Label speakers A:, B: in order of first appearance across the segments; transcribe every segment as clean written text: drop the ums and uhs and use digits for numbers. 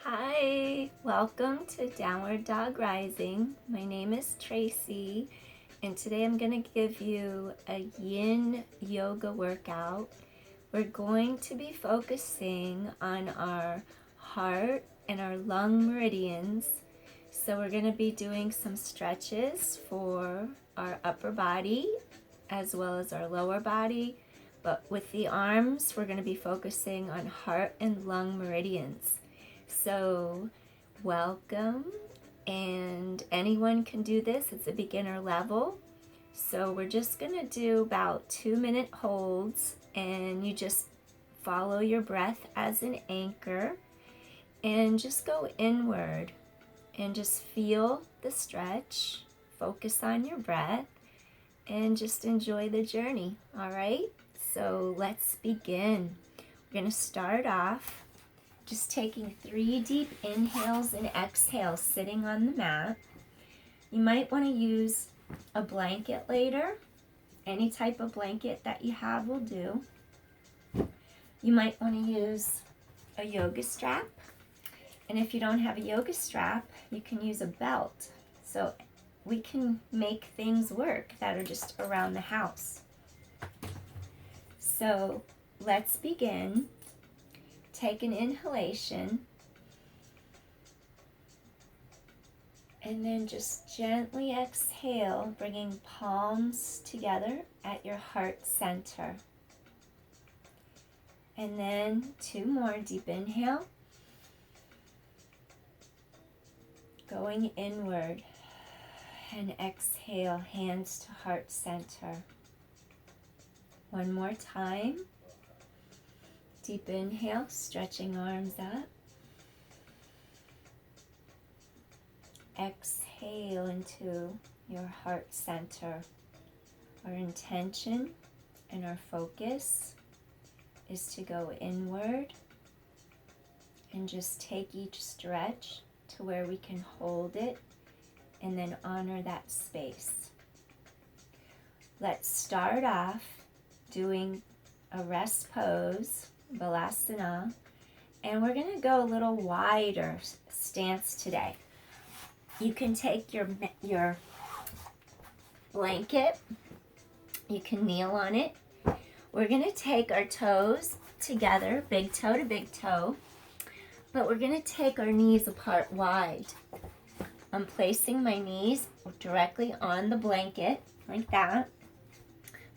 A: Hi, welcome to Downward Dog Rising. My name is Tracy, and today I'm going to give you a Yin Yoga workout. We're going to be focusing on our heart and our lung meridians. So we're going to be doing some stretches for our upper body as well as our lower body. But with the arms, we're going to be focusing on heart and lung meridians. So welcome, and anyone can do this. It's a beginner level. So we're just going to do about 2-minute holds, and you just follow your breath as an anchor and just go inward and just feel the stretch. Focus on your breath and just enjoy the journey. All right, so let's begin. We're going to start off just taking 3 deep inhales and exhales sitting on the mat. You might want to use a blanket later. Any type of blanket that you have will do. You might want to use a yoga strap. And if you don't have a yoga strap, you can use a belt. So we can make things work that are just around the house. So let's begin. Take an inhalation, and then just gently exhale, bringing palms together at your heart center. And then 2 more, deep inhale, going inward, and exhale, hands to heart center. 1 more time. Deep inhale, stretching arms up. Exhale into your heart center. Our intention and our focus is to go inward and just take each stretch to where we can hold it and then honor that space. Let's start off doing a rest pose, Balasana, and we're going to go a little wider stance today. You can take your blanket, you can kneel on it. We're going to take our toes together, big toe to big toe, but we're going to take our knees apart wide. I'm placing my knees directly on the blanket, like that.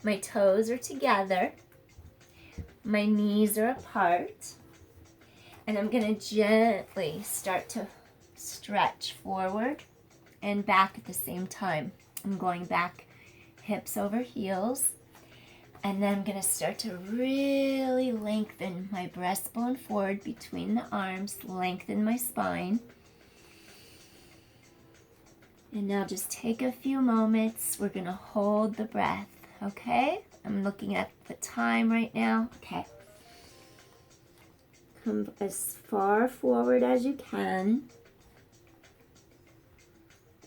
A: My toes are together. My knees are apart, and I'm going to gently start to stretch forward and back at the same time. I'm going back, hips over heels, and then I'm going to start to really lengthen my breastbone forward between the arms, lengthen my spine. And now just take a few moments. We're going to hold the breath, okay? I'm looking at the time right now. Okay. Come as far forward as you can.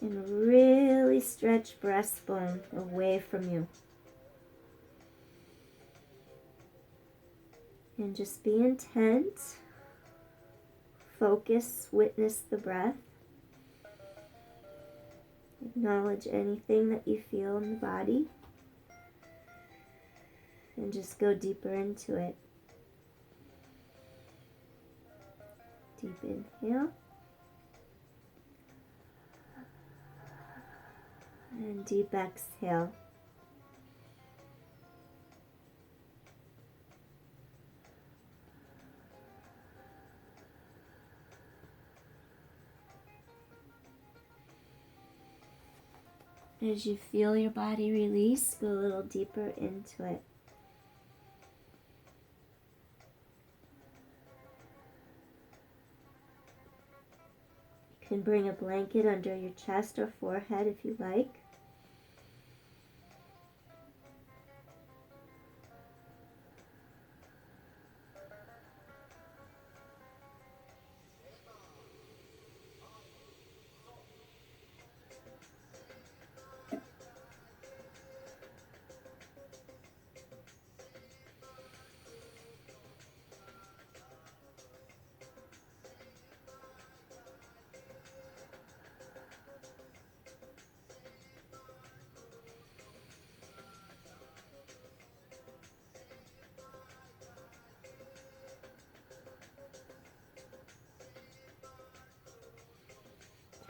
A: And really stretch breastbone away from you. And just be intent. Focus, witness the breath. Acknowledge anything that you feel in the body. And just go deeper into it. Deep inhale. And deep exhale. As you feel your body release, go a little deeper into it. You can bring a blanket under your chest or forehead if you like.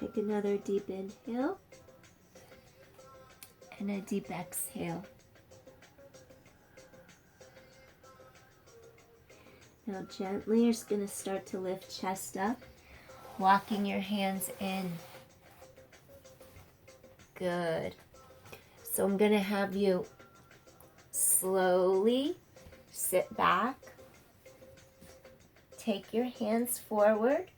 A: Take another deep inhale and a deep exhale. Now gently, you're just going to start to lift chest up, walking your hands in. Good. So I'm going to have you slowly sit back, take your hands forward,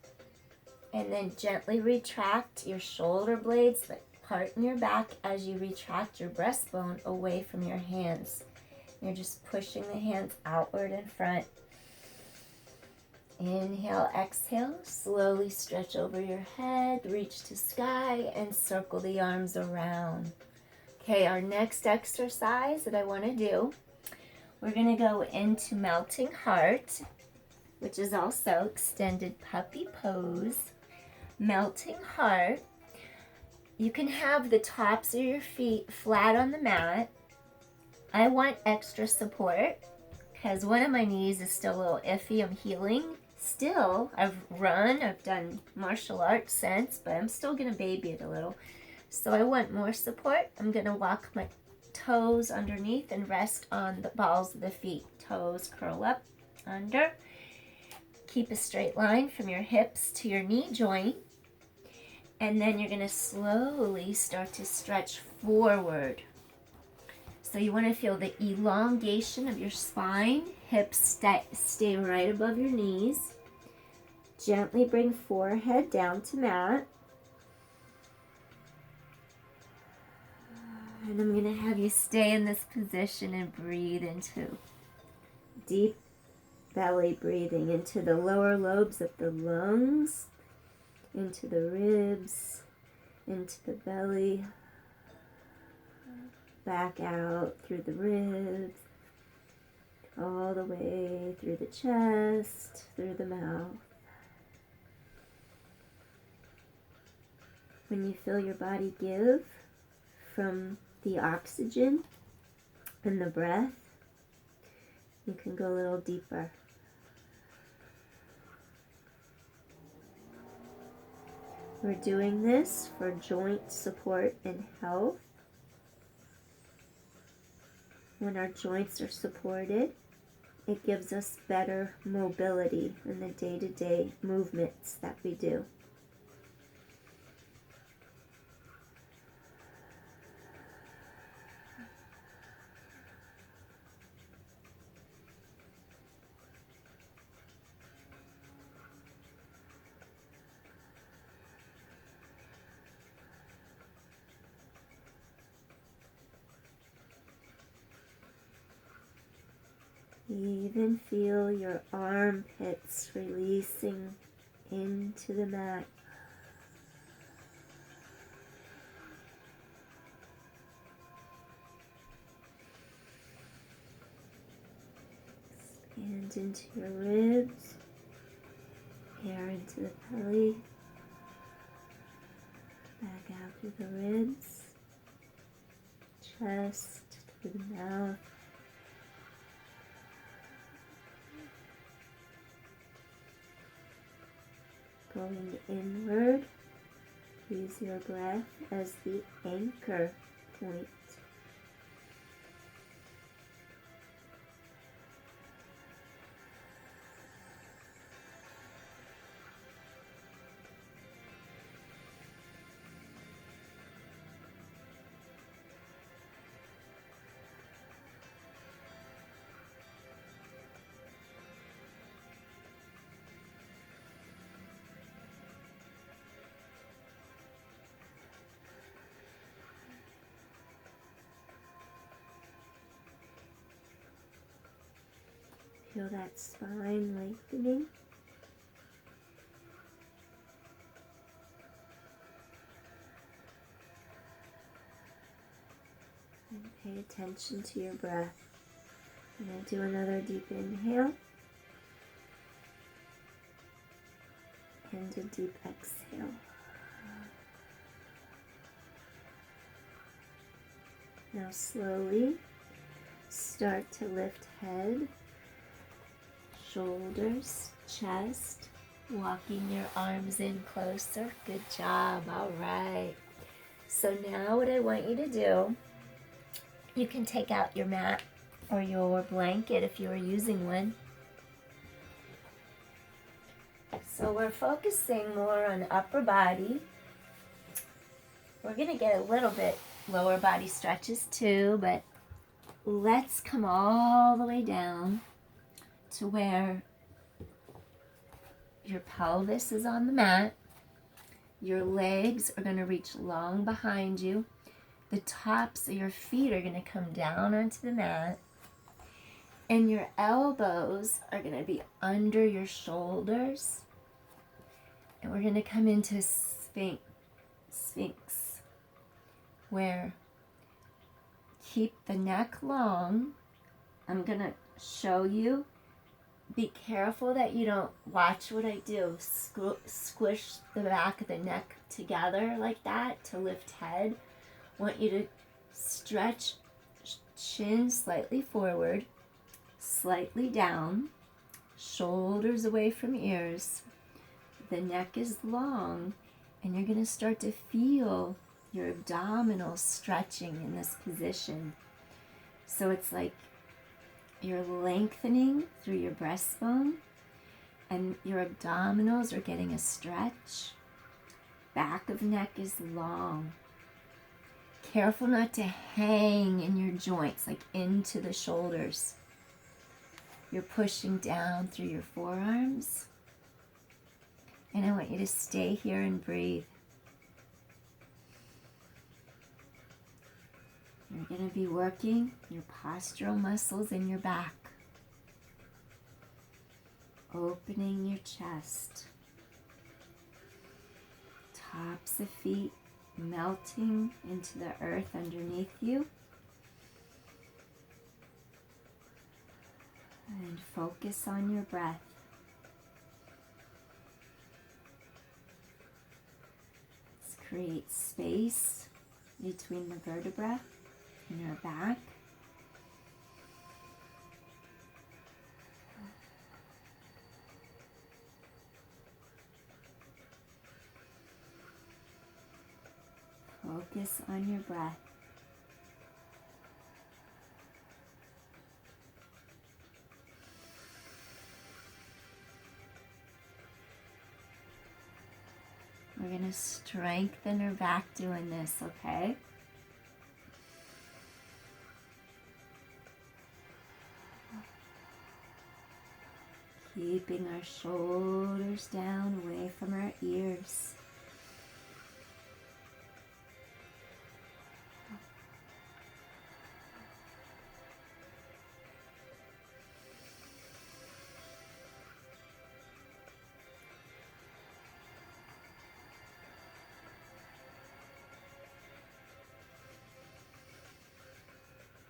A: and then gently retract your shoulder blades that part in your back as you retract your breastbone away from your hands. You're just pushing the hands outward in front. Inhale, exhale, slowly stretch over your head, reach to sky, and circle the arms around. Okay, our next exercise that I want to do, we're going to go into melting heart, which is also extended puppy pose. Melting heart. You can have the tops of your feet flat on the mat. I want extra support because one of my knees is still a little iffy. I'm healing. Still, I've done martial arts since, but I'm still going to baby it a little. So I want more support. I'm going to walk my toes underneath and rest on the balls of the feet. Toes curl up, under. Keep a straight line from your hips to your knee joint. And then you're going to slowly start to stretch forward. So you want to feel the elongation of your spine. Hips stay right above your knees. Gently bring forehead down to mat. And I'm going to have you stay in this position and breathe into deep belly breathing, into the lower lobes of the lungs, into the ribs, into the belly, back out through the ribs, all the way through the chest, through the mouth. When you feel your body give from the oxygen and the breath, you can go a little deeper. We're doing this for joint support and health. When our joints are supported, it gives us better mobility in the day-to-day movements that we do. Even feel your armpits releasing into the mat. Expand into your ribs, air into the belly, back out through the ribs, chest, through the mouth. Going inward, use your breath as the anchor point. Feel that spine lengthening. And pay attention to your breath. I'm going to do another deep inhale. And a deep exhale. Now slowly start to lift head, shoulders, chest, Walking your arms in closer. Good job. All right. So now what I want you to do, you can take out your mat or your blanket if you are using one. So we're focusing more on upper body. We're going to get a little bit lower body stretches too, but let's come all the way down to where your pelvis is on the mat. Your legs are going to reach long behind you. The tops of your feet are going to come down onto the mat. And your elbows are going to be under your shoulders. And we're going to come into Sphinx, where keep the neck long. I'm going to show you. Be careful that you don't, watch what I do, squish the back of the neck together like that to lift head. Want you to stretch chin slightly forward, slightly down, shoulders away from ears. The neck is long, and you're going to start to feel your abdominals stretching in this position. So it's like you're lengthening through your breastbone, and your abdominals are getting a stretch. Back of neck is long. Careful not to hang in your joints, like into the shoulders. You're pushing down through your forearms. And I want you to stay here and breathe. You're going to be working your postural muscles in your back. Opening your chest. Tops of feet melting into the earth underneath you. And focus on your breath. Let's create space between the vertebra in our back. Focus on your breath. We're going to strengthen our back doing this, okay? Keeping our shoulders down away from our ears.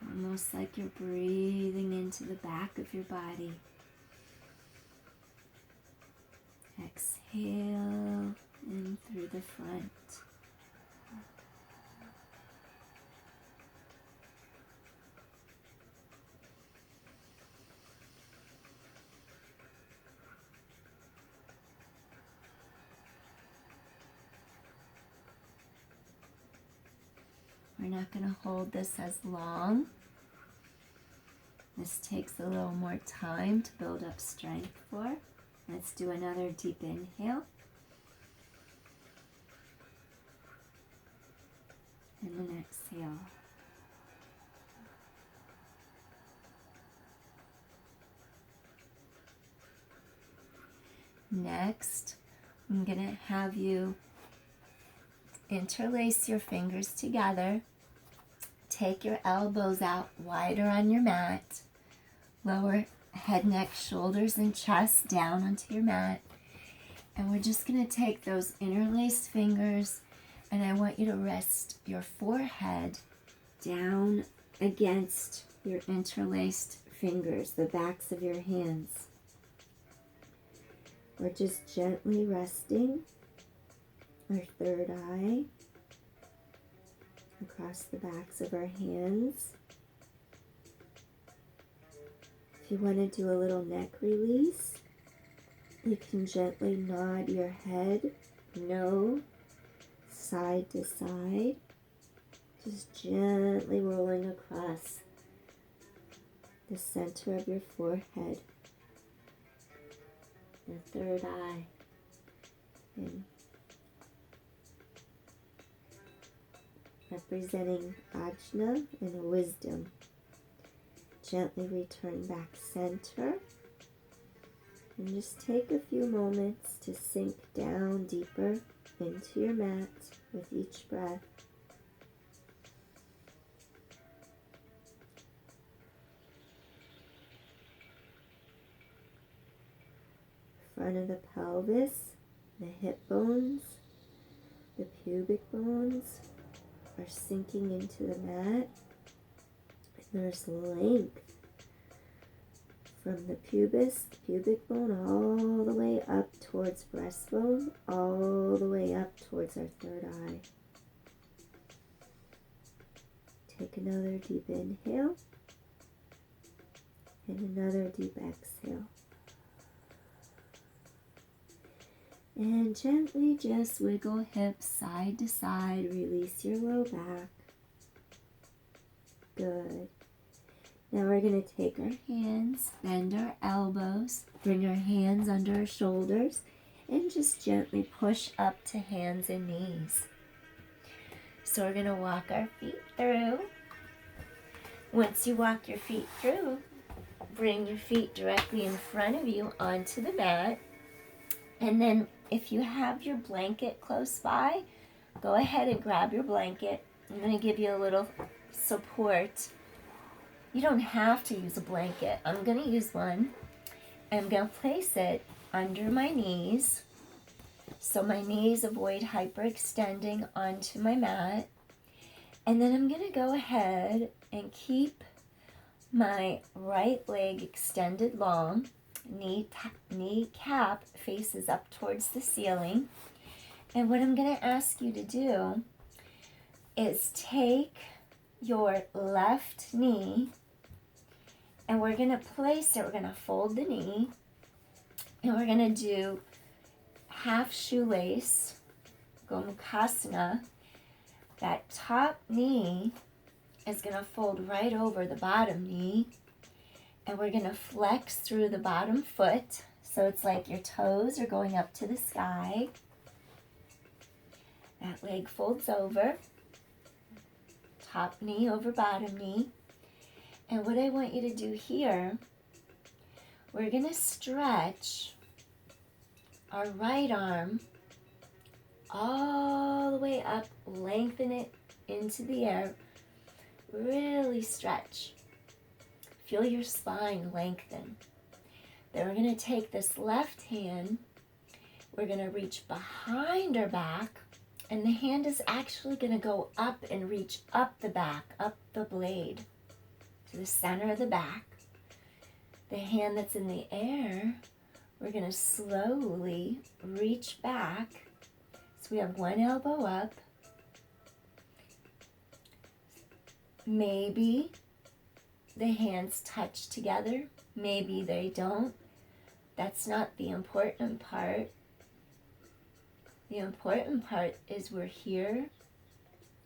A: Almost like you're breathing into the back of your body. Exhale in through the front. We're not going to hold this as long. This takes a little more time to build up strength for. Let's do another deep inhale. And an exhale. Next, I'm going to have you interlace your fingers together. Take your elbows out wider on your mat. Lower head, neck, shoulders, and chest down onto your mat. And we're just going to take those interlaced fingers, and I want you to rest your forehead down against your interlaced fingers, the backs of your hands. We're just gently resting our third eye across the backs of our hands. If you want to do a little neck release, You can gently nod your head, no, side to side, just gently rolling across the center of your forehead, the third eye, and representing Ajna and wisdom. Gently return back center. And just take a few moments to sink down deeper into your mat with each breath. Front of the pelvis, the hip bones, the pubic bones are sinking into the mat. And there's length from the pubis, the pubic bone, all the way up towards breastbone, all the way up towards our third eye. Take another deep inhale and another deep exhale. And gently just wiggle hips side to side, release your low back. Good. Now we're going to take our hands, bend our elbows, bring our hands under our shoulders, and just gently push up to hands and knees. So we're going to walk our feet through. Once you walk your feet through, bring your feet directly in front of you onto the mat. And then if you have your blanket close by, go ahead and grab your blanket. I'm going to give you a little support. You don't have to use a blanket. I'm going to use one. I'm going to place it under my knees so my knees avoid hyperextending onto my mat. And then I'm going to go ahead and keep my right leg extended long. Knee cap faces up towards the ceiling. And what I'm going to ask you to do is take your left knee and we're going to place it, we're going to fold the knee, and we're going to do half shoelace, Gomukhasana. That top knee is going to fold right over the bottom knee, and we're going to flex through the bottom foot, so it's like your toes are going up to the sky. That leg folds over, top knee over bottom knee. And what I want you to do here, we're going to stretch our right arm all the way up, lengthen it into the air, really stretch. Feel your spine lengthen. Then we're going to take this left hand, we're going to reach behind our back, and the hand is actually going to go up and reach up the back, up the blade, to the center of the back. The hand that's in the air, we're going to slowly reach back. So we have one elbow up. Maybe the hands touch together. Maybe they don't. That's not the important part. The important part is we're here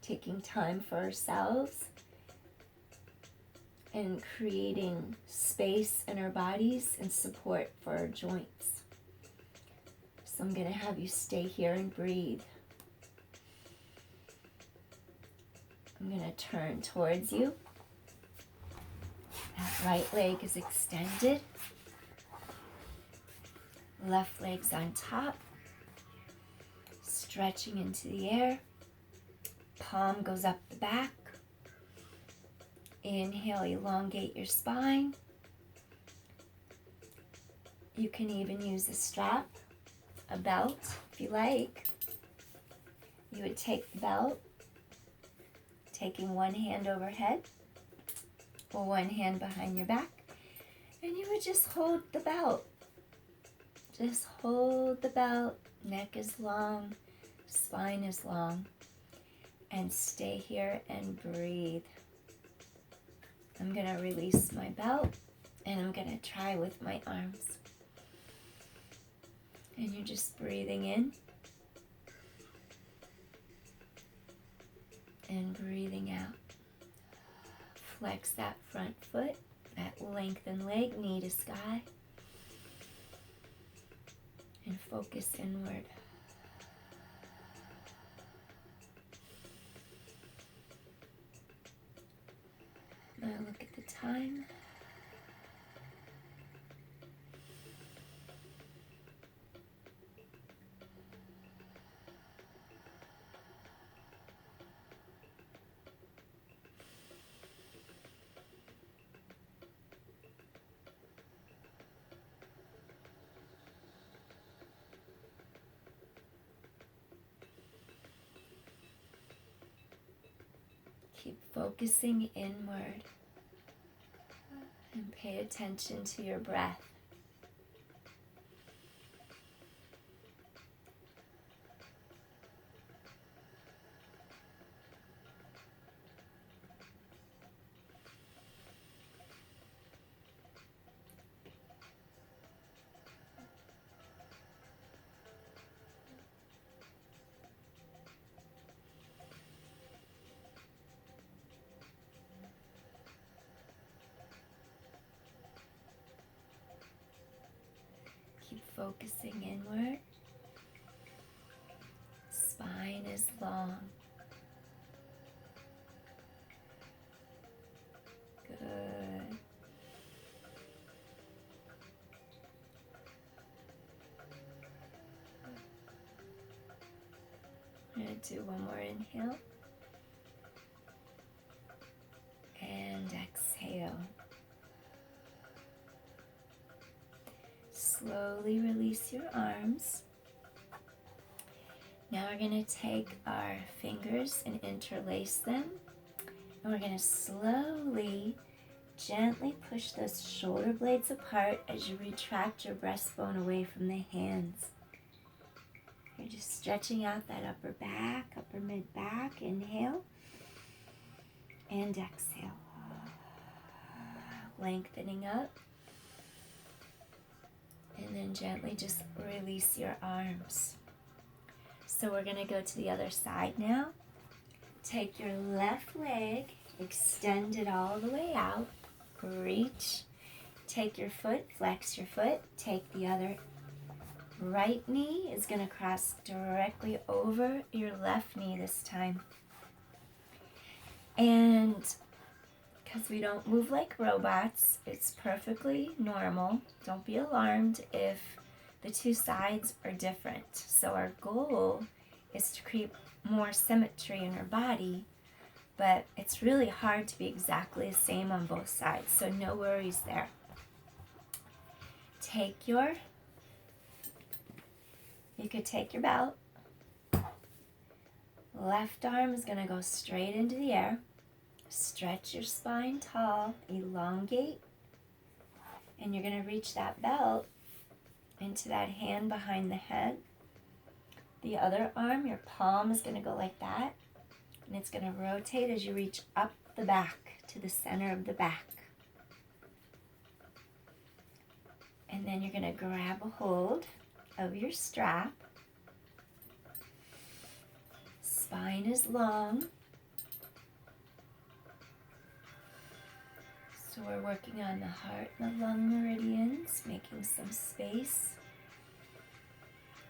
A: taking time for ourselves and creating space in our bodies and support for our joints. So I'm going to have you stay here and breathe. I'm going to turn towards you. That right leg is extended. Left leg's on top. Stretching into the air. Palm goes up the back. Inhale, elongate your spine. You can even use a strap, a belt, if you like. You would take the belt, taking one hand overhead or one hand behind your back, and you would just hold the belt. Just hold the belt. Neck is long, spine is long, and stay here and breathe. I'm going to release my belt, and I'm going to try with my arms. And you're just breathing in and breathing out. Flex that front foot, that lengthened leg, knee to sky. And focus inward. Now look at the time. Keep focusing inward and pay attention to your breath. Keep focusing inward. Spine is long. Good. I'm going to do one more inhale. And exhale. Slowly release your arms. Now we're going to take our fingers and interlace them. And we're going to slowly, gently push those shoulder blades apart as you retract your breastbone away from the hands. You're just stretching out that upper back, upper mid back. Inhale and exhale. Lengthening up. And then gently just release your arms. So we're going to go to the other side now. Take your left leg, extend it all the way out. Reach. Take your foot, flex your foot. Take the other right knee is going to cross directly over your left knee this time. And because we don't move like robots, it's perfectly normal. Don't be alarmed if the two sides are different. So our goal is to create more symmetry in our body, but it's really hard to be exactly the same on both sides, so no worries there. You could take your belt. Left arm is going to go straight into the air. Stretch your spine tall, elongate, and you're going to reach that belt into that hand behind the head. The other arm, your palm is going to go like that, and it's going to rotate as you reach up the back to the center of the back. And then you're going to grab a hold of your strap. Spine is long. So we're working on the heart and the lung meridians, making some space.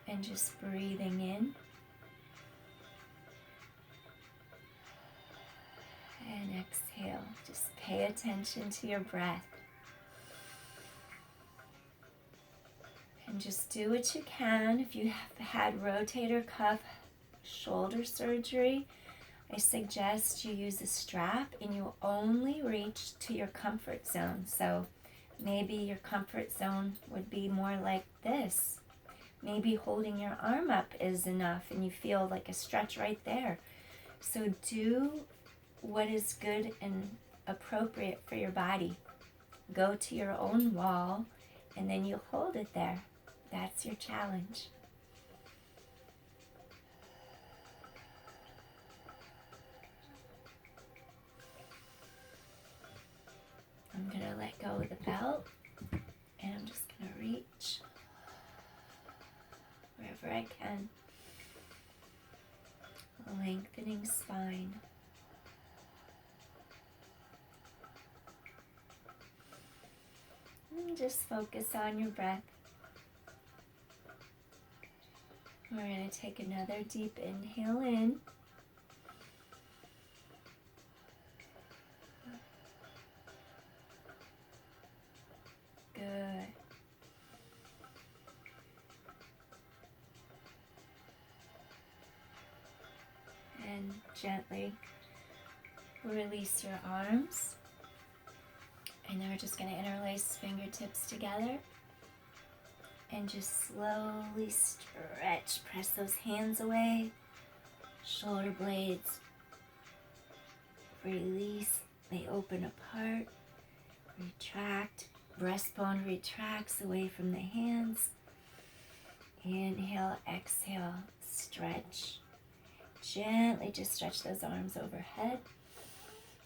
A: And just breathing in. And exhale. Just pay attention to your breath. And just do what you can. If you have had rotator cuff shoulder surgery, I suggest you use a strap and you only reach to your comfort zone. So maybe your comfort zone would be more like this. Maybe holding your arm up is enough and you feel like a stretch right there. So do what is good and appropriate for your body. Go to your own wall and then you hold it there. That's your challenge. I'm going to let go of the belt and I'm just going to reach. wherever I can. Lengthening spine. And just focus on your breath. We're going to take another deep inhale in. Good. And gently release your arms. And then we're just going to interlace fingertips together. And just slowly stretch. Press those hands away. Shoulder blades. Release. They open apart. Retract. Breastbone retracts away from the hands. Inhale, exhale, stretch. Gently just stretch those arms overhead.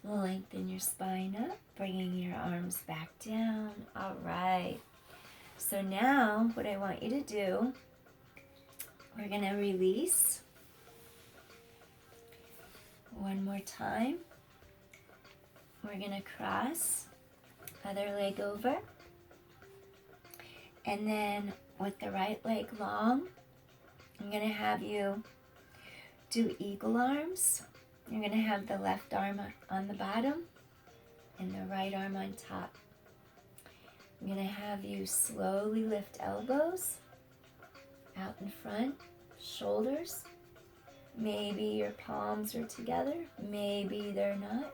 A: Lengthen your spine up, bringing your arms back down. All right. So now what I want you to do, we're going to release. One more time. We're going to cross. Other leg over. And then with the right leg long, I'm going to have you do eagle arms. You're going to have the left arm on the bottom and the right arm on top. I'm going to have you slowly lift elbows out in front, shoulders. Maybe your palms are together, maybe they're not.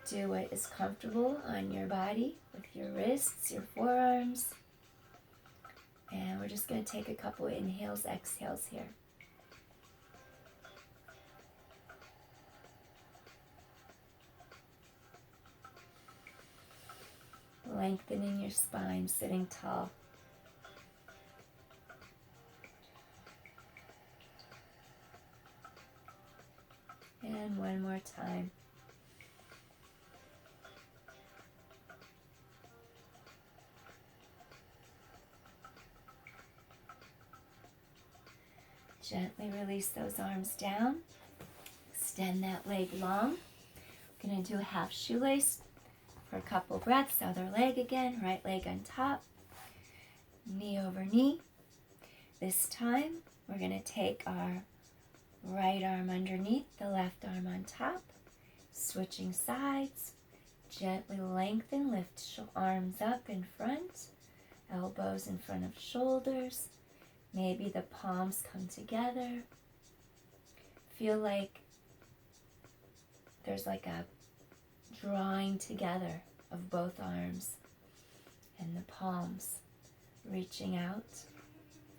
A: Do what is comfortable on your body with your wrists, your forearms. And we're just going to take a couple inhales, exhales here. Lengthening your spine, sitting tall. And one more time. Gently release those arms down. Extend that leg long. We're going to do a half shoelace for a couple breaths. Other leg again, right leg on top. Knee over knee. This time, we're going to take our right arm underneath, the left arm on top. Switching sides. Gently lengthen, lift arms up in front. Elbows in front of shoulders. Maybe the palms come together. Feel like there's like a drawing together of both arms and the palms reaching out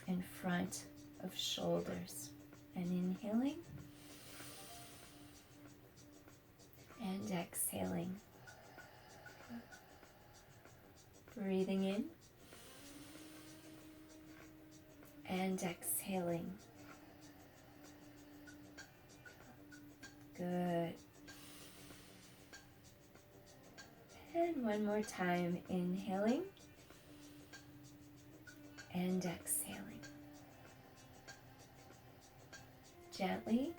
A: in front of shoulders. And inhaling and exhaling. Breathing in and exhaling. Good. And one more time, inhaling and exhaling. Gently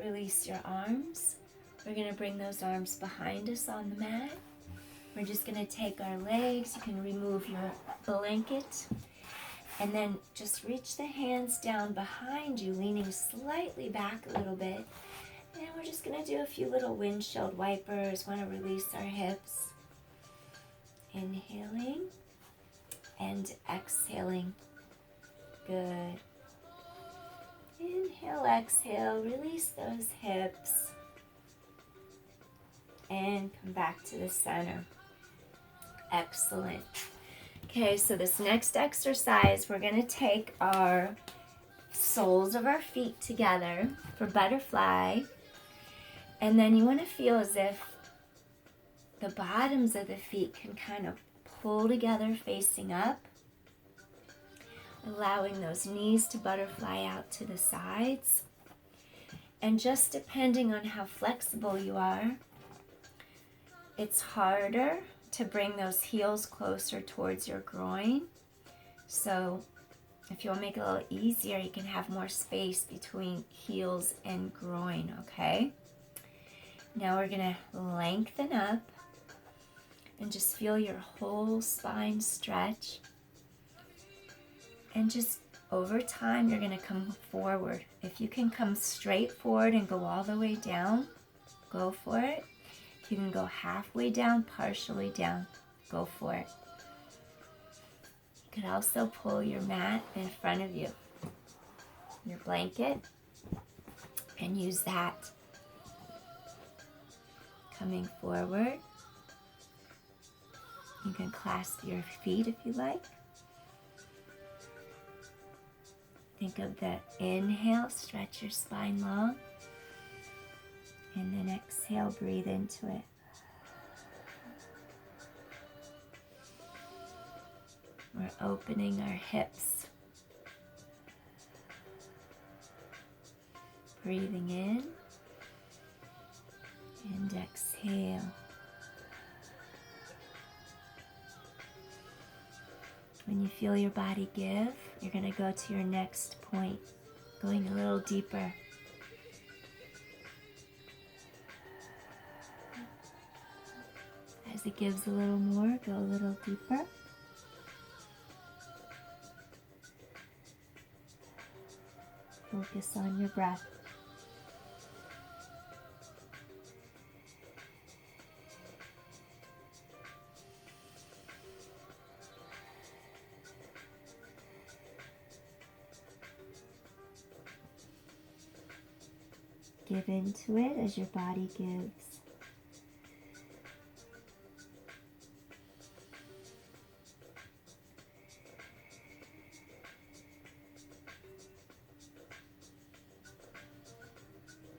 A: release your arms. We're going to bring those arms behind us on the mat. We're just going to take our legs. You can remove your blanket. And then just reach the hands down behind you, leaning slightly back a little bit. And we're just going to do a few little windshield wipers. Want to release our hips. Inhaling and exhaling. Good. Inhale, exhale, release those hips. And come back to the center. Excellent. Okay, so this next exercise, we're going to take our soles of our feet together for butterfly. And then you want to feel as if the bottoms of the feet can kind of pull together facing up. Allowing those knees to butterfly out to the sides. And just depending on how flexible you are, it's harder to bring those heels closer towards your groin. So if you'll make it a little easier, you can have more space between heels and groin, okay? Now we're gonna lengthen up and just feel your whole spine stretch. And just over time, you're gonna come forward. If you can come straight forward and go all the way down, go for it. If you can go halfway down, partially down, go for it. You could also pull your mat in front of you, your blanket, and use that. Coming forward. You can clasp your feet if you like. Think of the inhale, stretch your spine long. And then exhale, breathe into it. We're opening our hips. Breathing in and exhale. When you feel your body give, you're going to go to your next point, going a little deeper. As it gives a little more, go a little deeper. Focus on your breath. Give into it as your body gives.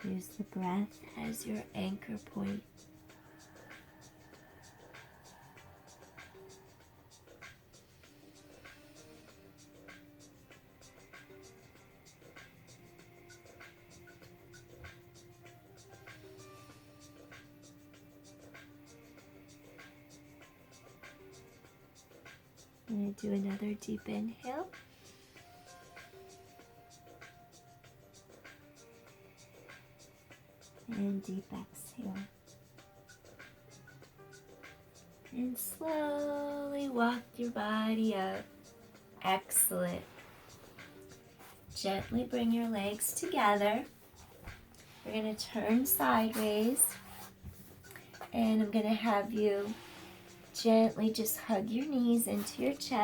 A: Use the breath as your anchor point. I'm going to do another deep inhale. And deep exhale. And slowly walk your body up. Excellent. Gently bring your legs together. We're going to turn sideways. And I'm going to have you gently just hug your knees into your chest.